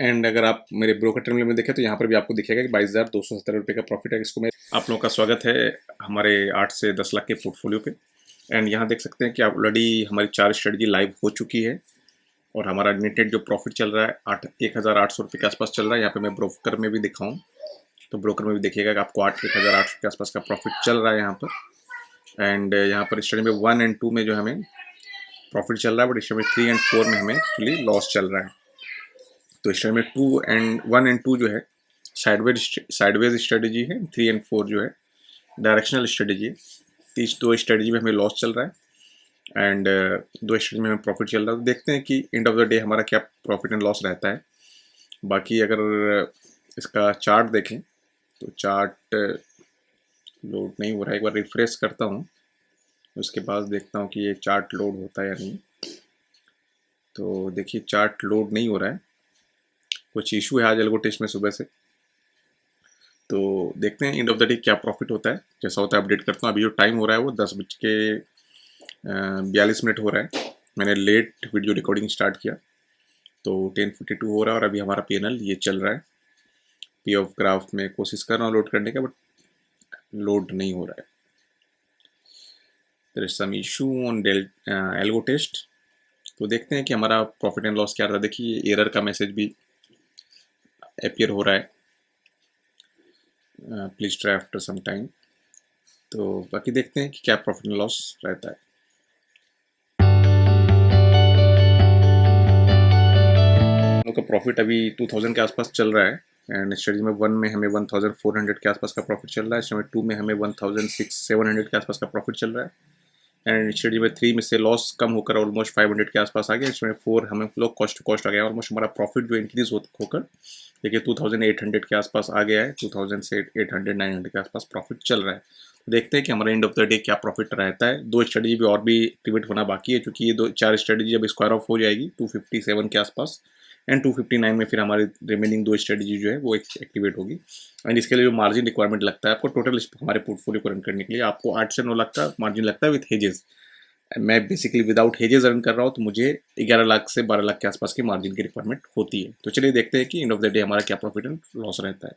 And अगर आप मेरे ब्रोकर टर्मिनल में देखें तो यहाँ पर भी आपको दिखेगा कि 22,270 रुपये का प्रॉफिट है। इसको मैं आप लोगों का स्वागत है हमारे 8 से 10 लाख के पोर्टफोलियो पे। एंड यहाँ देख सकते हैं कि ऑलरेडी हमारी 4 स्ट्रेटजी लाइव हो चुकी है और हमारा नेटेड जो प्रॉफिट चल रहा है 1,800 रुपये के आसपास चल रहा है। यहाँ पे मैं ब्रोकर में भी दिखाऊँ तो ब्रोकर में भी देखिएगा कि आपको 1,800 के आसपास का प्रॉफिट चल रहा है यहाँ पर। एंड यहाँ पर स्ट्रेटजी में 1 और 2 में जो हमें प्रॉफिट चल रहा है, बट स्ट्रेटजी में 3 और 4 में हमें एक्चुअली लॉस चल रहा है। तो स्ट्रेटजी में 1 और 2 जो है साइडवेज स्ट्रेटजी है, 3 और 4 जो है डायरेक्शनल स्ट्रेटजी है। तीस 2 स्ट्रेटजी में हमें लॉस चल रहा है एंड 2 स्ट्रेटजी में हमें प्रॉफिट चल रहा है। तो देखते हैं कि एंड ऑफ द डे हमारा क्या प्रॉफिट एंड लॉस रहता है। बाकी अगर इसका चार्ट देखें तो चार्ट लोड नहीं हो रहा है, एक बार रिफ्रेश करता हूँ उसके बाद देखता हूँ कि ये चार्ट लोड होता है या नहीं। तो देखिए चार्ट लोड नहीं हो रहा है, कुछ इशू है आज एल्गो टेस्ट में सुबह से। तो देखते हैं एंड ऑफ द डे क्या प्रॉफिट होता है। जैसा होता है अपडेट करता हूँ। अभी जो टाइम हो रहा है वो 10:42 हो रहा है। मैंने लेट वीडियो रिकॉर्डिंग स्टार्ट किया तो 10:52 हो रहा है और अभी हमारा PNL ये चल रहा है। पी ऑफ ग्राफ में कोशिश कर रहा हूँ लोड करने का, बट लोड नहीं हो रहा है। There is some issue on algo test. तो देखते हैं कि हमारा प्रॉफिट एंड लॉस क्या रहा है। देखिए एरर का मैसेज भी अपीयर हो रहा है, please try after some time. तो बाकी देखते हैं कि क्या प्रॉफिट एंड लॉस रहता है। हम लोग का प्रॉफिट अभी 2000 के आसपास चल रहा है एंड स्ट्रेटजी में 1 में हमें 1400 के आसपास का प्रॉफिट चल रहा है। स्ट्रेटजी में 2 में हमें 1600-700 के आसपास का प्रॉफिट चल रहा है एंड स्ट्रेटजी में 3 में से लॉस कम होकर ऑलमोस्ट 500 के आसपास आ गया। इसमें 4 हमें लोग कॉस्ट टू कॉस्ट आ गया। ऑलमोस्ट हमारा प्रॉफिट जो इंक्रीज होकर देखिए 2800 के आसपास आ गया है। 2000 से 800-900 के आसपास प्रॉफिट चल रहा है। तो देखते हैं कि हमारा एंड ऑफ द डे क्या प्रॉफिट रहता है। 2 स्ट्रेटजी भी और भी एक्टिवेट होना बाकी है, क्योंकि ये 4 स्ट्रेटजी जब स्क्वायर ऑफ हो जाएगी 257 के आसपास एंड 259 में फिर हमारी रिमेनिंग 2 स्ट्रेटजी जो है वो एक्टिवेट होगी। एंड इसके लिए जो मार्जिन रिक्वायरमेंट लगता है आपको टोटल हमारे पोर्टफोलियो को रन करने के लिए, आपको 8 से 9 लाख का मार्जिन लगता है विथ हेजेस। मैं बेसिकली विदाउट हेजेस रन कर रहा हूँ तो मुझे 11 लाख से 12 लाख के आसपास की मार्जिन की रिक्वायरमेंट होती है। तो चलिए देखते हैं कि एंड ऑफ द डे हमारा क्या प्रॉफिट एंड लॉस रहता है।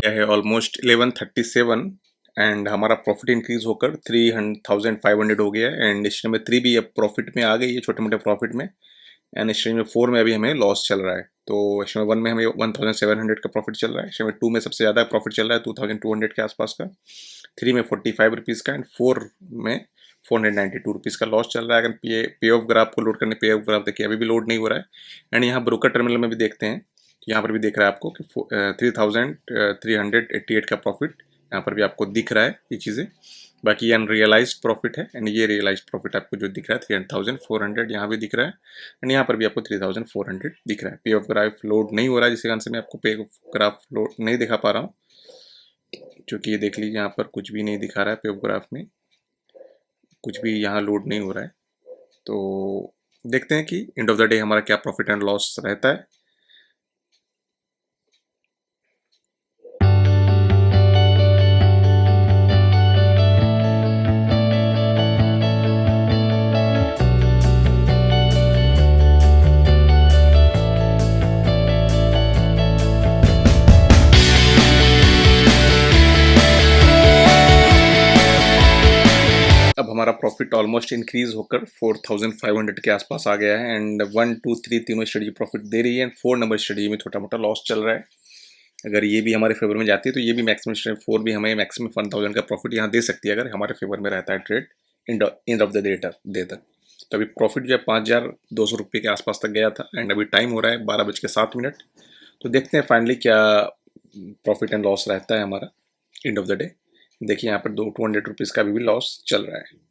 यह है ऑलमोस्ट 1137 एंड हमारा प्रॉफिट इंक्रीज होकर 3,500 हो गया है एंड स्ट्रीम में 3 भी अब प्रॉफिट में आ गई है, छोटे मोटे प्रॉफिट में। एंड स्ट्रीम में 4 में अभी हमें लॉस चल रहा है। तो स्ट्रीम में 1 में हमें 1700 का प्रॉफिट चल रहा है। स्ट्रीम में 2 में सबसे ज़्यादा प्रॉफिट चल रहा है 2200 के आसपास का, 3 में 45 रुपीज़ का एंड 4 में 492 रुपीज़ का लॉस चल रहा है। अगर पे ऑफ ग्राफ को लोड करने, पे ऑफ ग्राफ देखिए अभी भी लोड नहीं हो रहा है। एंड यहाँ ब्रोकर टर्मिनल में भी देखते हैं, यहाँ पर भी दिख रहा है आपको कि 3,388 का प्रॉफिट यहाँ पर भी आपको दिख रहा है ये चीज़ें। बाकी ये अनरियलाइज्ड प्रॉफिट है एंड ये रियलाइज्ड प्रॉफिट आपको जो दिख रहा है 3,400 यहाँ भी दिख रहा है एंड यहाँ पर भी आपको 3,400 दिख रहा है। पे ऑफ ग्राफ लोड नहीं हो रहा है, जिसके कारण से मैं आपको पे ऑफ ग्राफ लोड नहीं दिखा पा रहा हूँ, क्योंकि ये देख लीजिए यहाँ पर कुछ भी नहीं दिखा रहा है। पे ऑफ ग्राफ में कुछ भी यहाँ लोड नहीं हो रहा है। तो देखते हैं कि एंड ऑफ द डे हमारा क्या प्रॉफिट एंड लॉस रहता है। अब हमारा प्रॉफिट ऑलमोस्ट इंक्रीज होकर 4,500 के आसपास आ गया है एंड 1, 2, 3 तीनों स्ट्रेटजी प्रॉफिट दे रही है एंड 4 नंबर स्ट्रेटजी में छोटा मोटा लॉस चल रहा है। अगर ये भी हमारे फेवर में जाती है तो ये भी मैक्सिमम 4 भी हमें मैक्सिमम 1,000 का प्रॉफिट यहाँ दे सकती है अगर हमारे फेवर में रहता है trade end of the day तक। तो अभी प्रॉफिट जो है 5,200 रुपये के आसपास तक गया था एंड अभी टाइम हो रहा है 12:07। तो देखते हैं फाइनली क्या प्रॉफिट एंड लॉस रहता है हमारा एंड ऑफ द डे। देखिए यहाँ पर 200 रुपीज़ का भी लॉस चल रहा है।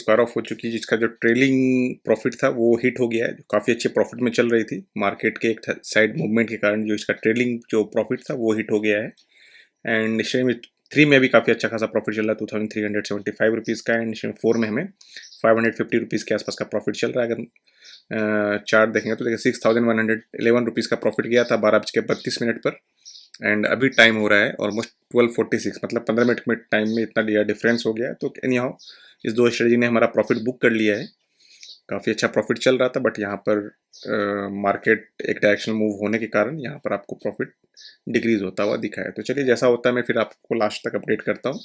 स्क्वायर ऑफ हो चुकी है, जिसका जो ट्रेलिंग प्रॉफिट था वो हिट हो गया है। काफ़ी अच्छे प्रॉफिट में चल रही थी, मार्केट के एक साइड मूवमेंट के कारण जो इसका ट्रेलिंग जो प्रॉफिट था वो हिट हो गया है। एंड इसमें 3 में भी काफ़ी अच्छा खासा प्रॉफिट चल रहा है, 2375 रुपीज़ का। एंड इसमें 4 में हमें 550 रुपीज़ के आसपास का प्रॉफिट चल रहा है। अगर चार्ट देखेंगे तो देखिए 6111 रुपीज़ का प्रॉफिट गया था 12:32 पर। एंड अभी टाइम हो रहा है ऑलमोस्ट 12:46, मतलब 15 मिनट में टाइम में इतना दिया डिफरेंस हो गया है। तो एनी हाउ इस दो स्ट्रेटजी ने हमारा प्रॉफिट बुक कर लिया है। काफ़ी अच्छा प्रॉफिट चल रहा था, बट यहाँ पर मार्केट एक डायरेक्शनल मूव होने के कारण यहाँ पर आपको प्रॉफिट डिक्रीज होता हुआ दिखा है। तो चलिए जैसा होता है मैं फिर आपको लास्ट तक अपडेट करता हूँ।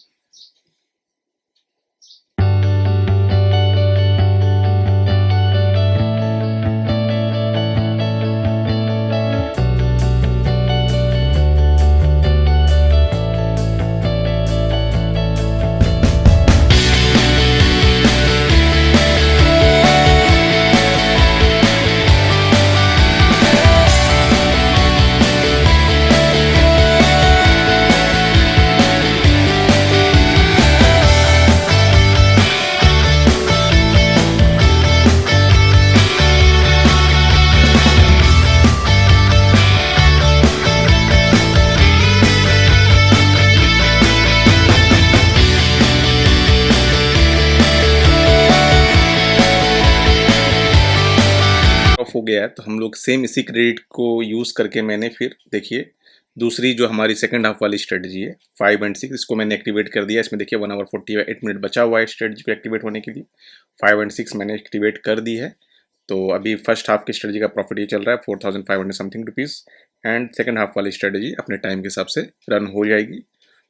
ऑफ हो गया है, तो हम लोग सेम इसी क्रेडिट को यूज़ करके मैंने फिर देखिए दूसरी जो हमारी सेकंड हाफ वाली स्ट्रेटजी है 5 एंड 6, इसको मैंने एक्टिवेट कर दिया। इसमें देखिए 1 आवर 48 मिनट बचा हुआ है स्ट्रेटजी को एक्टिवेट होने के लिए। 5 एंड 6 मैंने एक्टिवेट कर दी है। तो अभी फर्स्ट हाफ की स्ट्रेटजी का प्रॉफिट ये चल रहा है 4500 something rupees. And second half वाली स्ट्रेटजी अपने टाइम के हिसाब से रन हो जाएगी।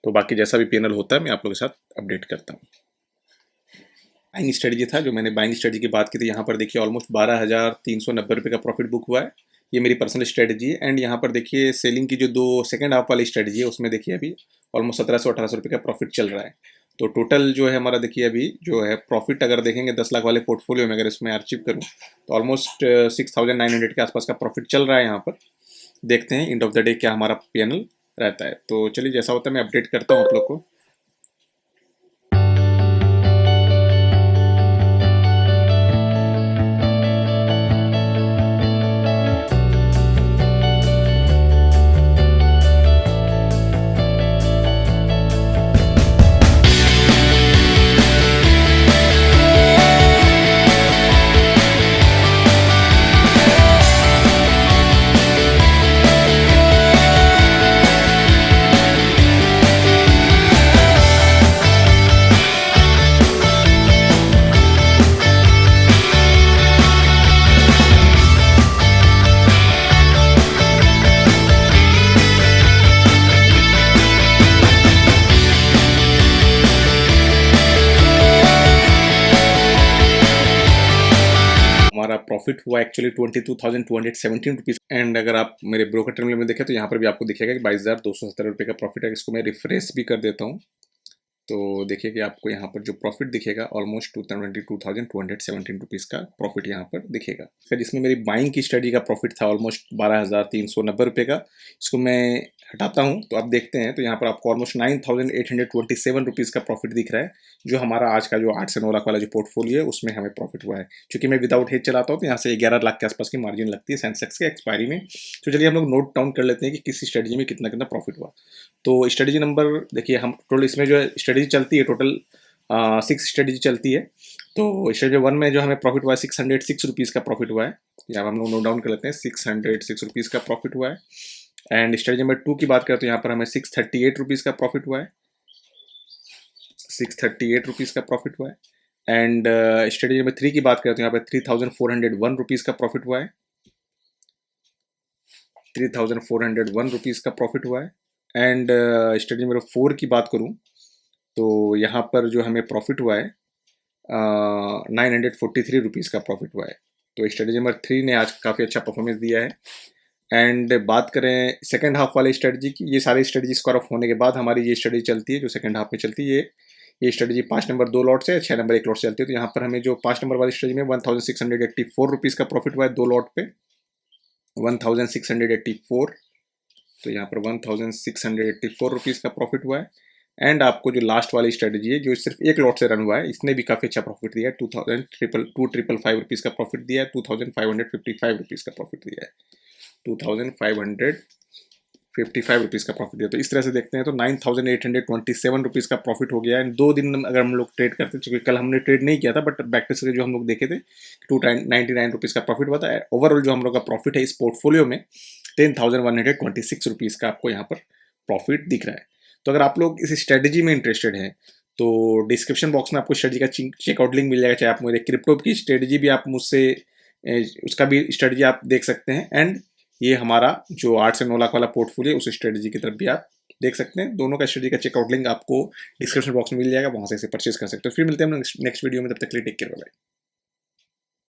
तो बाकी जैसा भी पीएनएल होता है मैं आप लोगों के साथ अपडेट करता हूँ। बाइंग स्ट्रेटजी था, जो मैंने बाइंग स्ट्रेटजी की बात की थी, यहाँ पर देखिए ऑलमोस्ट 12,390 रुपये का प्रॉफिट बुक हुआ है। ये मेरी पर्सनल स्ट्रेटजी है। एंड यहाँ पर देखिए सेलिंग की जो दो सेकंड हाफ वाली स्ट्रेटजी है उसमें देखिए अभी ऑलमोस्ट 1700-1800 रुपये का प्रॉफिट चल रहा है। तो टोटल जो है हमारा देखिए अभी जो है प्रॉफिट अगर देखेंगे 10 लाख वाले पोर्टफोलियो में अगर इसमें अचीव करूँ तो ऑलमोस्ट 6900 के आसपास का प्रॉफिट चल रहा है यहाँ पर। देखते हैं एंड ऑफ द डे क्या हमारा पीएनएल रहता है। तो चलिए जैसा होता है मैं अपडेट करता हूँ आप लोग को। हमारा प्रॉफिट हुआ एक्चुअली 22,217 रुपीज़। एंड अगर आप मेरे ब्रोकर टर्मिनल में देखें तो यहाँ पर भी आपको दिखेगा कि 22,270 रुपये का प्रॉफिट है। इसको मैं रिफ्रेश भी कर देता हूँ तो देखिए कि आपको यहाँ पर जो प्रॉफिट दिखेगा ऑलमोस्ट 22,217 रुपीज़ का प्रॉफिट यहाँ पर दिखेगा। फिर इसमें मेरी बाइंग की स्टडी का प्रॉफिट था ऑलमोस्ट 12,390 रुपये का। इसको मैं हटाता हूँ तो आप देखते हैं तो यहाँ पर आपको ऑलमोस्ट 9,827 रुपीज़ का प्रॉफिट दिख रहा है, जो हमारा आज का जो 8 से 9 लाख वाला जो पोर्टफोलियो है उसमें हमें प्रॉफिट हुआ है। क्योंकि मैं विदाउट हेज चलाता हूँ तो यहाँ से 11 लाख के आसपास की मार्जिन लगती है सेंसेक्स के एक्सपायरी में। तो चलिए हम लोग नोट डाउन कर लेते हैं कि किस स्ट्रेटजी में कितना कितना प्रॉफिट हुआ। तो स्ट्रेटजी नंबर देखिए, हम टोटल इसमें जो है स्ट्रेटजी चलती है टोटल 6 स्ट्रेटजी चलती है। तो स्ट्रेटजी 1 में जो हमें प्रॉफिट हुआ है 606 रुपीज़ का प्रॉफिट हुआ है। यहाँ हम लोग नोट डाउन कर लेते हैं 606 रुपीज़ का प्रॉफिट हुआ है। एंड स्ट्रेटजी नंबर 2 की बात करें तो यहाँ पर हमें 638 रुपीज़ का प्रॉफिट हुआ है। 638 रुपीज़ का प्रॉफिट हुआ है। एंड स्ट्रेटजी नंबर 3 की बात करें तो यहाँ पर 3,401 रुपीज़ का प्रॉफिट हुआ है। 3,401 रुपीज़ का प्रॉफिट हुआ है। एंड स्ट्रेटजी नंबर 4 की बात करूँ तो यहाँ पर जो हमें प्रॉफिट हुआ है 943 रुपीज़ का प्रॉफिट हुआ है। तो स्ट्रेटजी नंबर 3 ने आज काफ़ी अच्छा परफॉर्मेंस दिया है। एंड बात करें सेकंड हाफ वाली स्ट्रेटजी की, ये सारी स्ट्रेटजी स्क्वायर ऑफ होने के बाद हमारी ये स्ट्रेटजी चलती है जो सेकंड हाफ में चलती है। ये स्ट्रेटजी 5 नंबर 2 लॉट से 6 नंबर 1 लॉट से चलती है। तो यहाँ पर हमें जो 5 नंबर वाली स्ट्रेटजी में 1,684 रुपीज़ का प्रॉफिट हुआ है 2 लॉट पे, 1,684। तो यहाँ पर 1,684 रुपीज़ का प्रॉफिट हुआ है। एंड आपको जो लास्ट वाली स्ट्रेटजी है जो सिर्फ एक लॉट से रन हुआ है, इसने भी काफ़ी अच्छा प्रॉफिट दिया है। 2555 रुपीज़ का प्रॉफिट दिया है, 2555 रुपीज़ का प्रॉफिट दिया है, 2555 रुपीज़ का प्रॉफिट दिया। तो इस तरह से देखते हैं तो 9827 रुपीज़ का प्रॉफिट हो गया है। 2 दिन में अगर हम लोग ट्रेड करते, चूँकि कल हमने ट्रेड नहीं किया था, बट बैक टेस्ट जो हम लोग देखे थे 299 रुपीज़ का प्रॉफिट हुआ था। ओवरऑल जो हम लोग का प्रॉफिट है इस पोर्टफोलियो में 10,126 रुपीज़ का आपको यहाँ पर प्रॉफिट दिख रहा है। तो अगर आप लोग इस स्ट्रेटजी में इंटरेस्टेड हैं तो डिस्क्रिप्शन बॉक्स में आपको स्ट्रेटजी का चेकआउट लिंक मिल जाएगा। चाहे आप मुझे क्रिप्टो की स्ट्रेटजी भी आप मुझसे उसका भी स्ट्रेटजी आप देख सकते हैं, एंड ये हमारा जो 8 से 9 लाख वाला पोर्टफोलियो उस स्ट्रेटजी की तरफ भी आप देख सकते हैं। दोनों का स्ट्रेटजी का चेकआउट लिंक आपको डिस्क्रिप्शन बॉक्स में मिल जाएगा, वहाँ से इसे परचेज कर सकते हो। फिर मिलते हैं हम नेक्स्ट वीडियो में, तब तक के लिए टेक केयर, बाय।